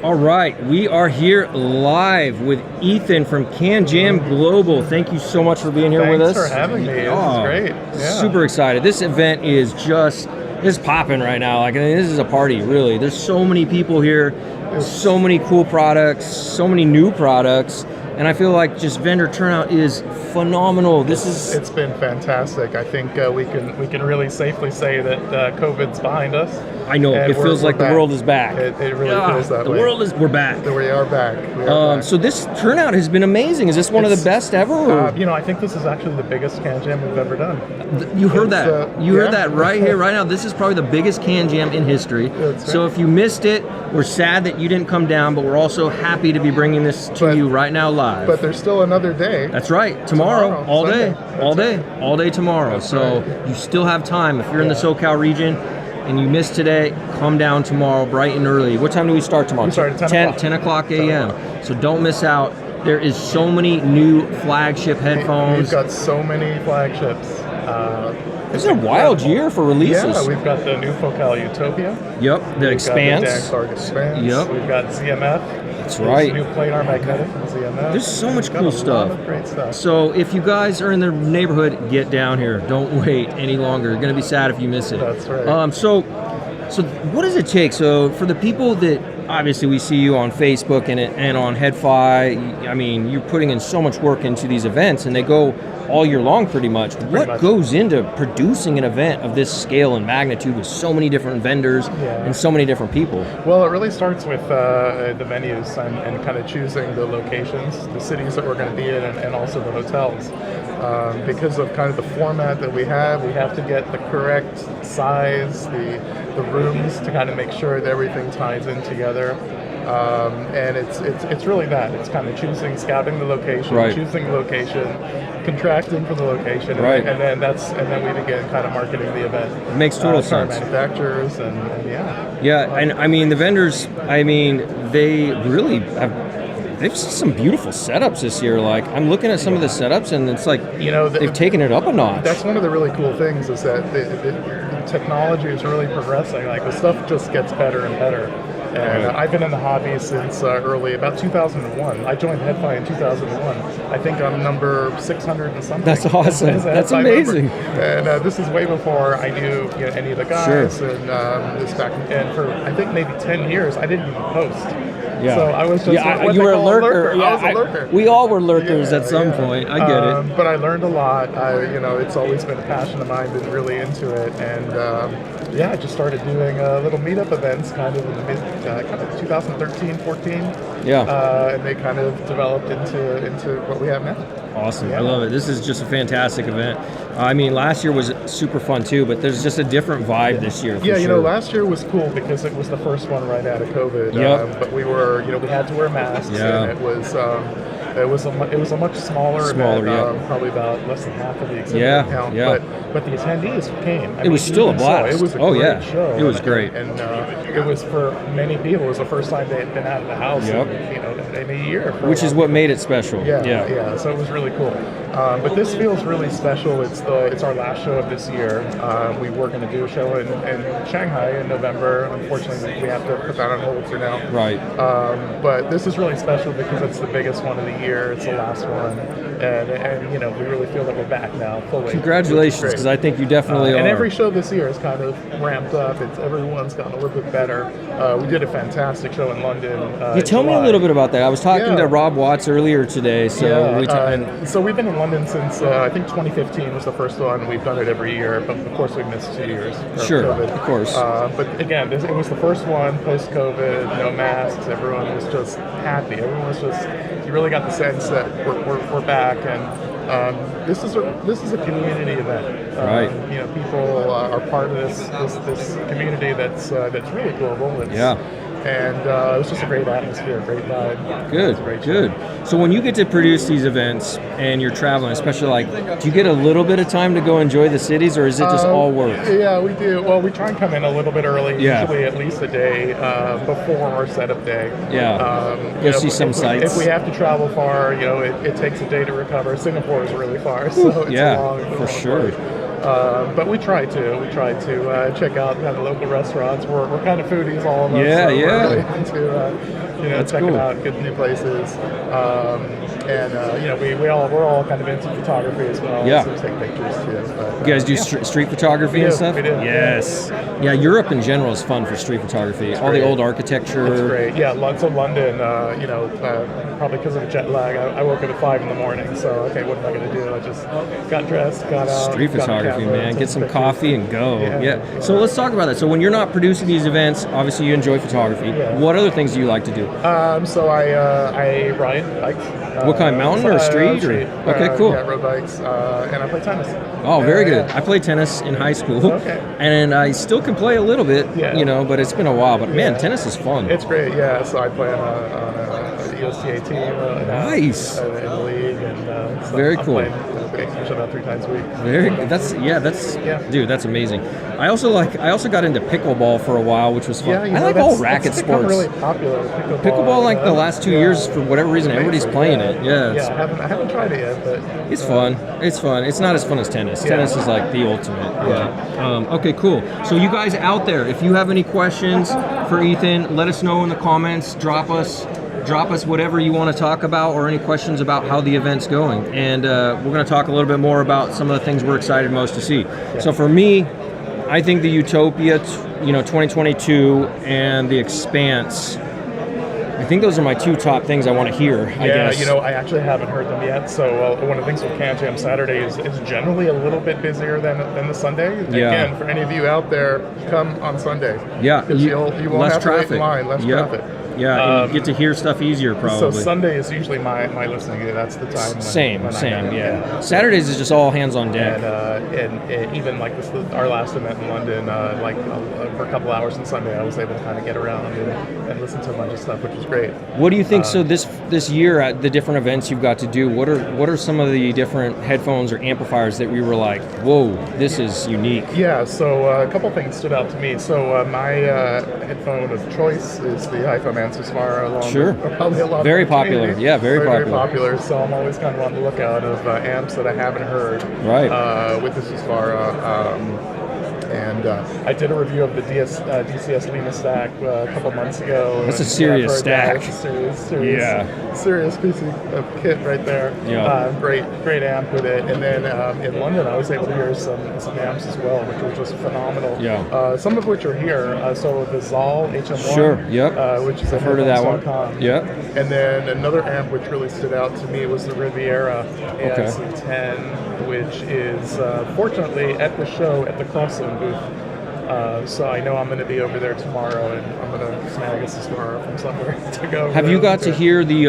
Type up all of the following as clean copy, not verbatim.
All right, we are here live with Ethan from CanJam Global. Thank you so much for being here with us. Thanks for having me. This is great. Yeah. Super excited. This event is it's popping right now. Like, this is a party, really. There's so many people here, so many cool products, so many new products. And I feel like just vendor turnout is phenomenal. It's been fantastic. I think we can really safely say that COVID's behind us. I know, it feels like the world is back. It really feels that way. We're back. We are back. So this turnout has been amazing. Is this one of the best ever? I think this is actually the biggest CanJam we've ever done. You heard that. You heard that right here, right now. This is probably the biggest CanJam in history. So if you missed it, we're sad that you didn't come down, but we're also happy to be bringing this to you right now live. But there's still another day. That's right. Tomorrow all day tomorrow. So you still have time. If you're in the SoCal region and you missed today, come down tomorrow bright and early. What time do we start tomorrow? We start at 10 o'clock a.m. So don't miss out. There is so many new flagship headphones. We've got so many flagships. This is a wild year for releases. Yeah, we've got the new FoCal Utopia. Yep, that expands. The expands. Yep. We've got ZMF. That's right. New planar magnetic from ZMF. There's so much cool stuff. A lot of great stuff. So if you guys are in the neighborhood, get down here. Don't wait any longer. You're going to be sad if you miss it. That's right. So what does it take? So for the people that obviously we see you on Facebook and on HeadFi, I mean, you're putting in so much work into these events, and they go all year long pretty much. What goes into producing an event of this scale and magnitude with so many different vendors and so many different people? Well, it really starts with the venues and kind of choosing the locations, the cities that we're going to be in, and also the hotels. Because of kind of the format that we have to get the correct size, the rooms to kind of make sure that everything ties in together. And it's really that. It's kind of scouting the location, choosing the location, contracting for the location, and then we begin kind of marketing the event. It makes total sense. Manufacturers and and I mean the vendors. I mean they really have. They've seen some beautiful setups this year. Like, I'm looking at some of the setups, and it's like, they've taken it up a notch. That's one of the really cool things, is that the technology is really progressing. Like, the stuff just gets better and better. And I've been in the hobby since about 2001. I joined HeadFi in 2001. I think I'm number 600 and something. That's awesome. That's amazing. And this is way before I knew any of the guys. Sure. And this back, and for I think maybe 10 years, I didn't even post. Yeah. So I was just you were a lurker. I was a lurker. We all were lurkers at some point. I get it. But I learned a lot. It's always been a passion of mine. Been really into it, and I just started doing little meetup events, kind of in the mid, kind of 2013, 14. Yeah. And they kind of developed into what we have now. Awesome. I love it. This is just a fantastic event. I mean, last year was super fun too, but there's just a different vibe this year. Last year was cool because it was the first one right out of COVID. But we were, we had to wear masks, and it was a much smaller event, probably about less than half of the exhibitor count. But the attendees came. It was still a blast. It was a great show. It was great. And it was, for many people, it was the first time they had been out of the house in a year. Which is what made it special. Yeah. So it was really cool. But this feels really special. It's our last show of this year. We were going to do a show in Shanghai in November. Unfortunately, we have to put that on hold for now. Right. But this is really special because it's the biggest one of the year. It's the last one, and we really feel that we're back now fully. Congratulations, because I think you definitely are. And every show this year is kind of ramped up. Everyone's gotten a little bit better. We did a fantastic show in London. Tell me a little bit about that. I was talking to Rob Watts earlier today. So we've been in London since I think 2015 was the first one. We've done it every year, but of course we missed 2 years. Sure, COVID. Of course. But again, it was the first one post-COVID, no masks. Everyone was just happy. Everyone was just. You really got the sense that we're back, and this is a community event. Right. People are part of this community that's really global. And it was just a great atmosphere, great vibe. Good. So when you get to produce these events and you're traveling, especially do you get a little bit of time to go enjoy the cities, or is it just all work? Yeah, we do. Well, we try and come in a little bit early, usually at least a day before our setup day. Go see some sites. If we have to travel far, it takes a day to recover. Singapore is really far, so it's a long for sure. But we try to check out kind of local restaurants. We're kind of foodies, all of us. Yeah, so yeah. We're really into That's checking cool. out good new places. We're all kind of into photography as well. Yeah. So we take pictures too. But, You guys do street photography and stuff? We do. Yes. Yeah, Europe in general is fun for street photography. All the great. old architecture. It's great. Yeah, lots of London. Probably because of the jet lag, I woke up at 5 in the morning. So okay, what am I going to do? I just got dressed, got out. Street got a photography, camera, man. took Get some pictures. coffee and go. Yeah. Yeah. So let's talk about that. So when you're not producing these events, obviously you enjoy photography. Yeah. What other things do you like to do? So I ride bikes. What kind, mountain or street? Street. Okay, cool. Yeah, road bikes, and I play tennis. Oh, very good. Yeah. I played tennis in high school, Okay. and I still can play a little bit, Yeah. but it's been a while. But man, Yeah. tennis is fun. It's great, yeah. So I play on a EOCA team. Nice. In the league, and so Very I'm cool. playing usually about 3 times a week. Very. Dude, that's amazing. I also got into pickleball for a while, which was fun. Yeah, I like all racket it's become sports. really popular. Pickleball, like the last 2 years, for whatever reason, everybody's playing it. Yeah, Yeah, I haven't tried it yet, but it's fun. It's fun. It's not as fun as tennis. Yeah. Tennis is like the ultimate. Yeah. Okay, cool. So you guys out there, if you have any questions for Ethan, let us know in the comments. Drop us whatever you want to talk about, or any questions about how the event's going. And we're going to talk a little bit more about some of the things we're excited most to see. Yeah. So for me, I think the Utopia, 2022 and the Expanse, I think those are my 2 top things I want to hear, I guess. I actually haven't heard them yet. So one of the things with CanJam Saturday is generally a little bit busier than the Sunday. Yeah. Again, for any of you out there, come on Sunday. Yeah, because you won't less have traffic. to wait in line, less traffic. Yeah, and you get to hear stuff easier probably. So Sunday is usually my listening. That's the time. When I have it. Yeah. Saturdays is just all hands on deck. And even like our last event in London, for a couple hours on Sunday, I was able to kind of get around and listen to a bunch of stuff, which was great. What do you think? So this year at the different events you've got to do, what are some of the different headphones or amplifiers that we were like, whoa, this is unique? Yeah. So a couple things stood out to me. So my headphone of choice is the iPhone Susvara, along with probably a lot very of popular. community. Yeah, very Very popular. So I'm always kind of on the lookout of amps that I haven't heard. Right. With the Susvara. And I did a review of the DCS Lima stack a couple months ago. That's a serious stack. It's a serious piece of kit right there. Yeah. Great amp with it. And then in London, I was able to hear some amps as well, which were just phenomenal. Yeah. Some of which are here. So the Zal HM1. Sure. Yep. Which is I've heard of that one. Yep. And then another amp which really stood out to me was the Riviera AIC10, which is fortunately at the show at the Crossland booth. So I know I'm going to be over there tomorrow, and I'm going to snag a Susvara from somewhere to go. Have you got to hear the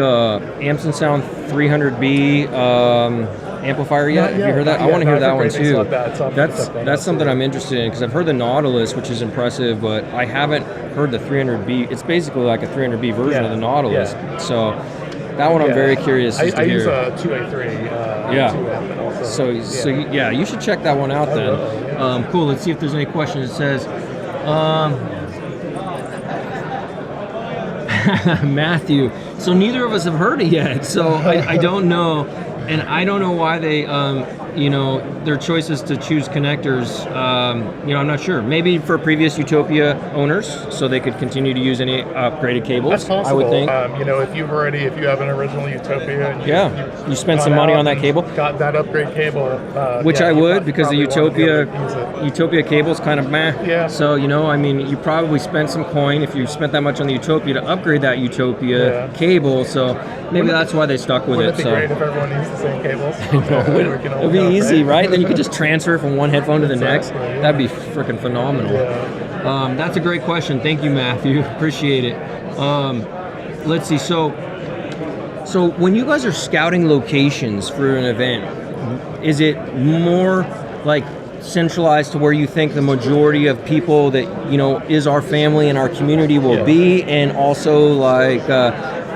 Amps and Sound 300B amplifier yet? Have you heard that? I want to hear that one too. That's something I'm interested in, because I've heard the Nautilus, which is impressive, but I haven't heard the 300B. It's basically like a 300B version of the Nautilus. So that one I'm very curious to I hear. use a 2A3. So you should check that one out then. Cool. Let's see if there's any questions. It says, Matthew. So neither of us have heard it yet. So I don't know, and I don't know why they, their choices to choose connectors. I'm not sure. Maybe for previous Utopia owners, so they could continue to use any upgraded cables. That's possible. I would think. If you have an original Utopia, and you spent some money on that cable. Got that upgrade cable, which I would, because the Utopia cable is kind of meh. Yeah. So you probably spent some coin if you spent that much on the Utopia to upgrade that Utopia cable. So maybe that's why they stuck with it. Wouldn't it be great if everyone used the same cables? It'd be easy, right? Then you could just transfer from one headphone to the next. Yeah. That'd be freaking phenomenal. Yeah. That's a great question. Thank you, Matthew. Appreciate it. Let's see. So when you guys are scouting locations for an event, is it more like centralized to where you think the majority of people that is our family and our community will be, and also like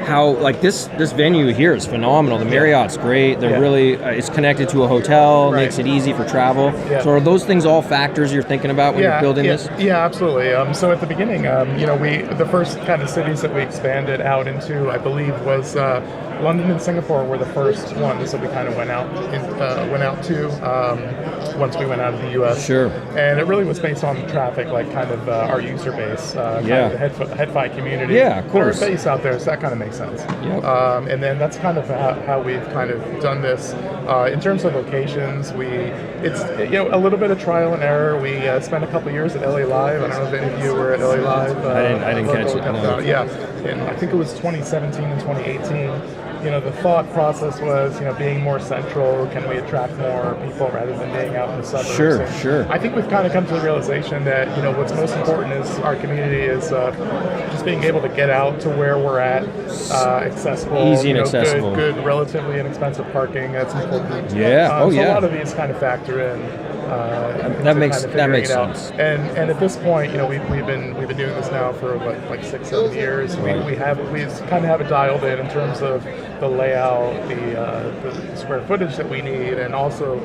how like this venue here is phenomenal. The Marriott's great. They're really it's connected to a hotel, makes it easy for travel. So are those things all factors you're thinking about when you're building this? Yeah, absolutely. So at the beginning, the first kind of cities that we expanded out into, I believe, was London and Singapore were the first ones that we kind of went out to once we went out of the U.S. Sure. And it really was based on traffic, like kind of our user base, kind of the HeadFi community. Yeah, of course. We're based out there, so that kind of makes sense. Yep. And then that's kind of how we've kind of done this. In terms of locations, it's a little bit of trial and error. We spent a couple years at LA Live. I don't know if any of you were at LA Live. I didn't catch it. No. Yeah, and I think it was 2017 and 2018. The thought process was, being more central, can we attract more people rather than being out in the suburbs? Sure. I think we've kind of come to the realization that, what's most important is our community is just being able to get out to where we're at, accessible. Easy and accessible. Good, relatively inexpensive parking, that's important. Yeah, so a lot of these kind of factor in. That makes sense. And at this point, we've been doing this now for like 6-7 years. We kind of have it dialed in terms of the layout, the square footage that we need, and also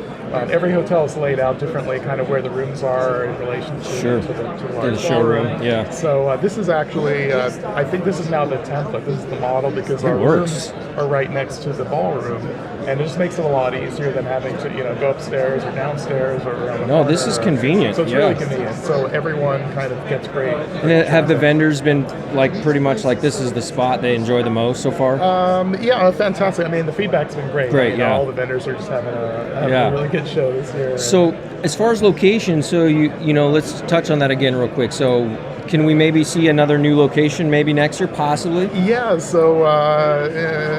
every hotel is laid out differently, kind of where the rooms are in relation to the showroom. Yeah. So this is actually, I think this is now the template. This is the model because our rooms are right next to the ballroom, and it just makes it a lot easier than having to go upstairs or downstairs or around the corner. This is convenient. So it's really convenient. So everyone kind of gets great. And have the vendors been like pretty much like this is the spot they enjoy the most so far? Fantastic. I mean, the feedback's been great. All the vendors are just having a really good show this year. So as far as location, so let's touch on that again real quick. So can we maybe see another new location maybe next year, possibly? Yeah, so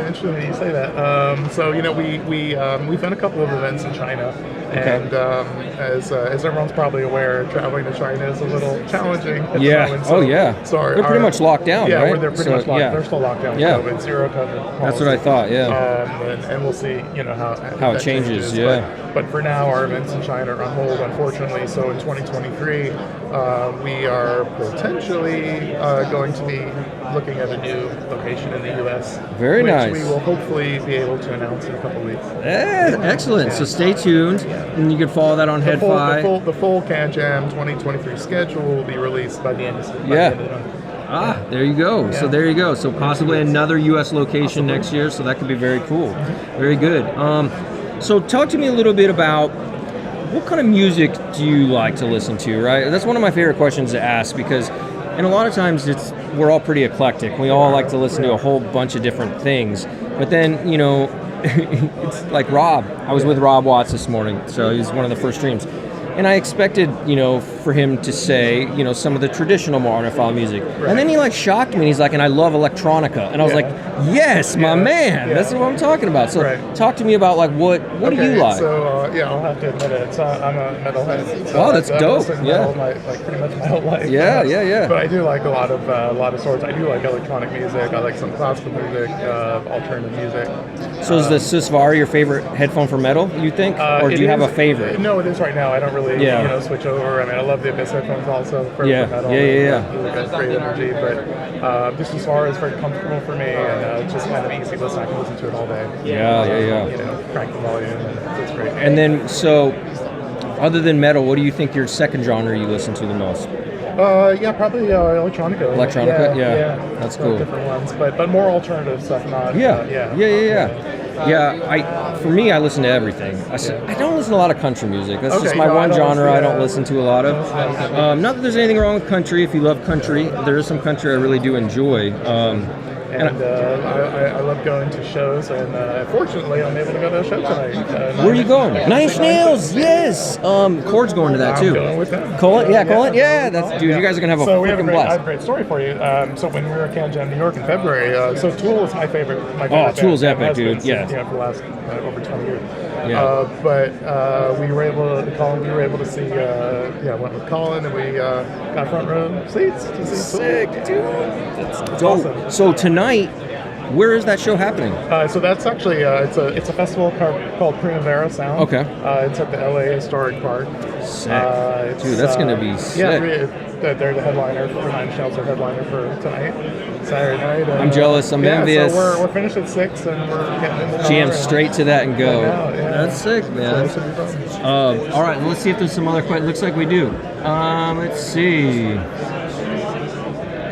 interesting that you say that. We've done a couple of events in China, and as everyone's probably aware, traveling to China is a little challenging at the moment. So, So they're pretty much locked down, right? Yeah, they're pretty much locked. They're still locked down with COVID, zero COVID. That's what I thought. Yeah. And we'll see, how it changes. But for now, our events in China are on hold, unfortunately. So in 2023, we are potentially going to be looking at a new location in the U.S. Very nice. Which we will hopefully be able to announce in a couple of weeks. Excellent. So stay tuned, and you can follow that on HeadFi. The full CanJam 2023 schedule will be released by the end of the month. There you go. So there you go. So possibly another U.S. location next year. So that could be very cool. Very good. So talk to me a little bit about what kind of music do you like to listen to, right? That's one of my favorite questions to ask because, and a lot of times we're all pretty eclectic. We all like to listen to a whole bunch of different things. But then, it's like Rob. I was with Rob Watts this morning, so he's one of the first streams. And I expected, for him to say, some of the traditional modern music. Right. And then he shocked me. And he's like, and I love electronica. And I was like, yes, my man. That's what I'm talking about. So talk to me about what do you like? So I'll have to admit it. I'm a metalhead. So that's dope. Pretty much my whole life. Yeah. But I do like a lot of sorts. I do like electronic music. I like some classical music, alternative music. So is the Susvara your favorite headphone for metal, you think? Or do you have a favorite? No, it is right now. I don't really switch over. I mean, I love the Abyss headphones also for metal. Really got great energy, but this Susvara is very comfortable for me, and it's just kind of easy listen. I can listen to it all day. Crank the volume, and it's great. And then, so other than metal, what do you think your second genre you listen to the most? Probably electronica. Electronica, yeah. That's cool. Different ones, but more alternative stuff. Not. For me, I listen to everything. I don't listen to a lot of country music. That's just my one genre I don't listen to a lot of. Not that there's anything wrong with country. If you love country, there is some country I really do enjoy. I love going to shows, and fortunately, I'm able to go to a show tonight. Where are you going? Nine Nails, yes. Cord's going to that too. I'm going with them. Colin, that's dude. You guys are gonna have a freaking blast. I have a great story for you. So when we were at CanJam New York in February, so Tool is my favorite. Tool's band. epic, dude. For the last over 20 years. Yeah. We were able to see. Went with Colin, and we got front row seats to see Tool. Sick, dude. That's dope. Awesome. So tonight, Where is that show happening? So that's actually it's a festival called Primavera Sound. Okay. It's at the LA Historic Park. Sick. Dude, that's gonna be sick. Yeah, they're the headliner. Nine Shells are headliner for tonight, Saturday night. I'm jealous. I'm envious. So we're finished at 6 and we're getting in the car Jam straight to that and go. Yeah. That's sick, man. So this will be fun. All right, let's see if there's some other questions. Looks like we do. Let's see.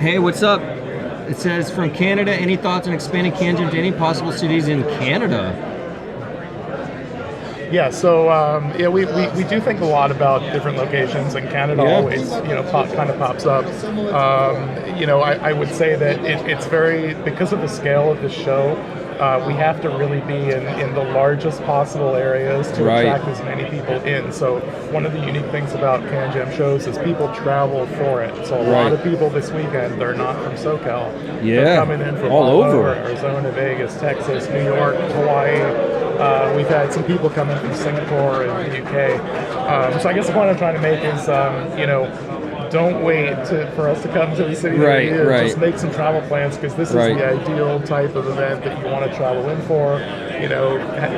Hey, what's up? It says, from Canada, any thoughts on expanding CanJam to any possible cities in Canada? Yeah, so we do think a lot about different locations, and Canada always kind of pops up. I would say that it's very, because of the scale of the show, we have to really be in the largest possible areas to attract as many people in. So one of the unique things about CanJam shows is people travel for it. So a lot of people this weekend, they're not from SoCal. Yeah, they're coming in from all over. Arizona, Vegas, Texas, New York, Hawaii. We've had some people come in from Singapore and the UK. So I guess the point I'm trying to make is, don't wait for us to come to the city. Just make some travel plans, because this is the ideal type of event that you want to travel in for.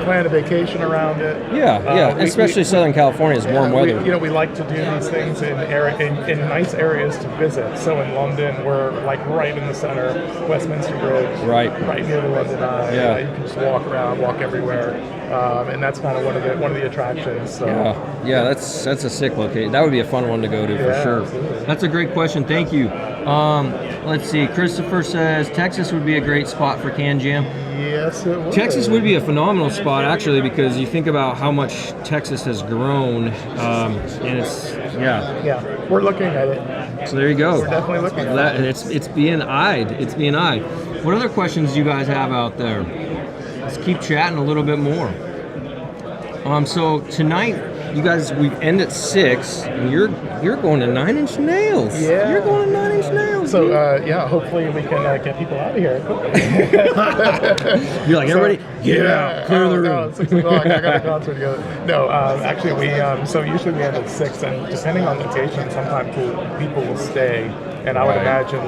Plan a vacation around it. Especially Southern California is warm weather. We like to do these things in nice areas to visit. So in London, we're like right in the center, Westminster Bridge, right near the London Eye. You can just walk around, walk everywhere, and that's kind of one of the attractions. So. That's a sick location. That would be a fun one to go to for sure. Absolutely. That's a great question. Thank you. Let's see. Christopher says Texas would be a great spot for CanJam. Yes, it would. Texas would be a phenomenal spot, actually, because you think about how much Texas has grown, and it's we're looking at it. So there you go. We're definitely looking at it. It's being eyed. It's being eyed. What other questions do you guys have out there? Let's keep chatting a little bit more. So tonight, you guys, we end at 6, and you're going to 9 Inch Nails. Yeah. You're going to 9 Inch Nails. So hopefully we can get people out of here quickly. You're like, everybody, get out, clear the room. No, 6 o'clock. I got a concert to go. No, actually we so usually we end at 6, and depending on location, sometimes people will stay. And I would imagine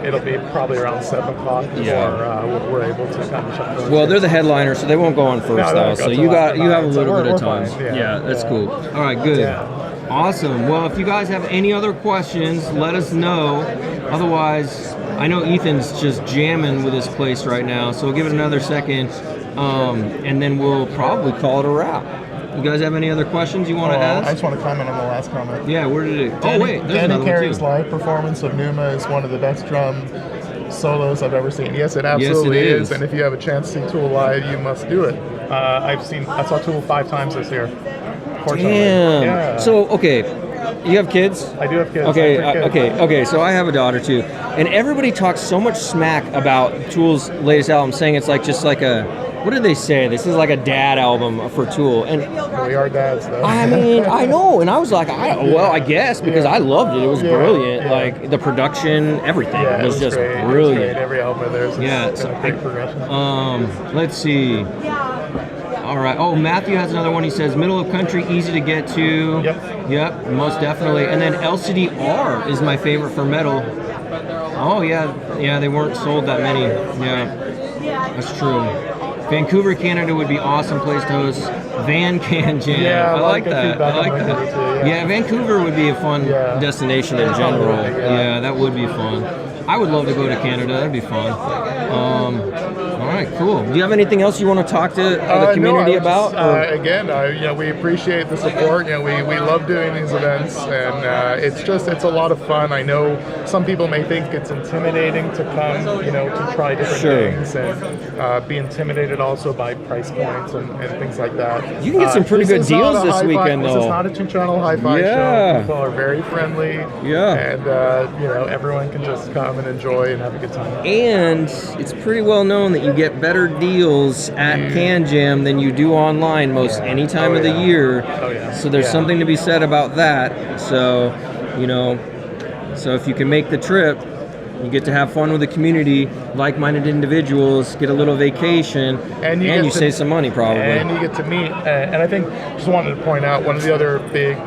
it'll be probably around 7 o'clock before we're able to kind of shut down. Well, they're the headliner, so they won't go on first, though. So you have a little bit of time. Fine. That's cool. All right, good. Yeah. Awesome. Well, if you guys have any other questions, let us know. Otherwise, I know Ethan's just jamming with his place right now, so we'll give it another second, and then we'll probably call it a wrap. You guys have any other questions you want to ask? I just want to comment on the last comment. Yeah, where did it? There's Danny another Carey's one too. live performance of Numa is one of the best drum solos I've ever seen. Yes, it absolutely is. And if you have a chance to see Tool live, you must do it. I saw Tool 5 times this year. Damn. Yeah. So, okay, you have kids? I do have kids. Okay. So I have a daughter too, and everybody talks so much smack about Tool's latest album, saying it's just like a. What did they say? This is like a dad album for Tool, and we are dads, though. I mean, I know, and I was like, I guess because I loved it. It was brilliant. Like the production, everything was just great. brilliant. Every album of theirs is a great progression. Let's see. All right. Oh, Matthew has another one. He says middle of country, easy to get to. Yep. Most definitely. And then LCDR is my favorite for metal. Oh yeah. They weren't sold that many. Yeah, that's true. Vancouver, Canada would be awesome place to host. Van CanJam. Yeah, I like that. Yeah, Vancouver would be a fun destination in general. Yeah, that would be fun. I would love to go to Canada. That'd be fun. All right, cool. Do you have anything else you want to talk to the community about? Again, we appreciate the support. We love doing these events, and it's a lot of fun. I know some people may think it's intimidating to come, to try different things, and be intimidated also by price points and things like that. You can get some pretty good deals this weekend, though. This is not a 2-channel hi-fi show. People are very friendly. And everyone can just come and enjoy and have a good time. And it's pretty well known that you get better deals at CanJam than you do online most any time of the year. So there's something to be said about that. So, so if you can make the trip, You get to have fun with the community, like-minded individuals, get a little vacation, and you save some money probably. And you get to meet. And I think, just wanted to point out, one of the other big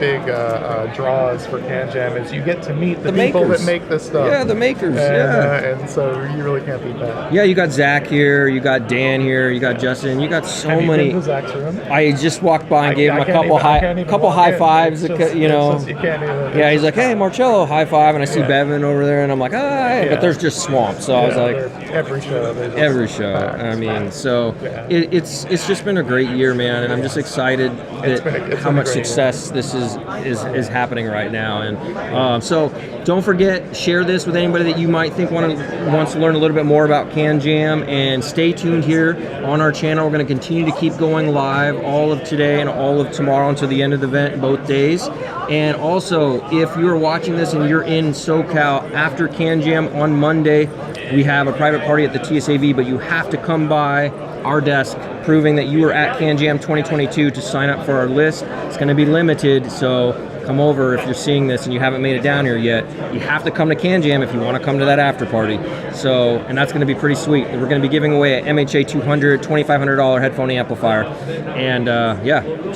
draws for CanJam is you get to meet the people makers. that make this stuff. Yeah, the makers. And so you really can't beat that. Yeah, you got Zach here, you got Dan here, you got Justin, you got so Have you many. been to Zach's room? I just walked by and gave him a couple high fives. You can't even. Yeah, he's like, "Hey, Marcello, high five," and I see Bevan over there, and I'm like, "Hi," but there's just swamp. So I was like, every show. I mean, so it's just been a great year, man, and I'm just excited that how much success this is happening right now. And so don't forget, share this with anybody that you might think wants to learn a little bit more about CanJam, and stay tuned here on our channel. We're going to continue to keep going live all of today and all of tomorrow until the end of the event, both days. And also, if you're watching this and you're in SoCal after CanJam on Monday, we have a private party at the TSAV, but you have to come by our desk proving that you were at CanJam 2022 to sign up for our list. It's going to be limited, so come over if you're seeing this and you haven't made it down here yet. You have to come to CanJam if you want to come to that after party. So, and that's going to be pretty sweet. We're going to be giving away an MHA 200 $2,500 headphone amplifier, and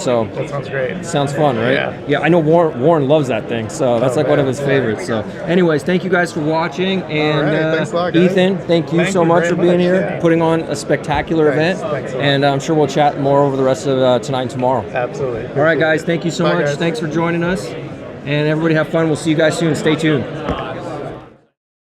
so that sounds great. Sounds fun, right? Yeah. I know Warren loves that thing, so that's one of his favorites. So, anyways, thank you guys for watching, and thanks a lot, guys. Ethan, thank you so much for being here, putting on a spectacular event, Thanks and I'm sure we'll chat more over the rest of tonight and tomorrow. Absolutely. All right, guys, thank you so much. Guys. Thanks for joining us, and everybody have fun. We'll see you guys soon. Stay tuned.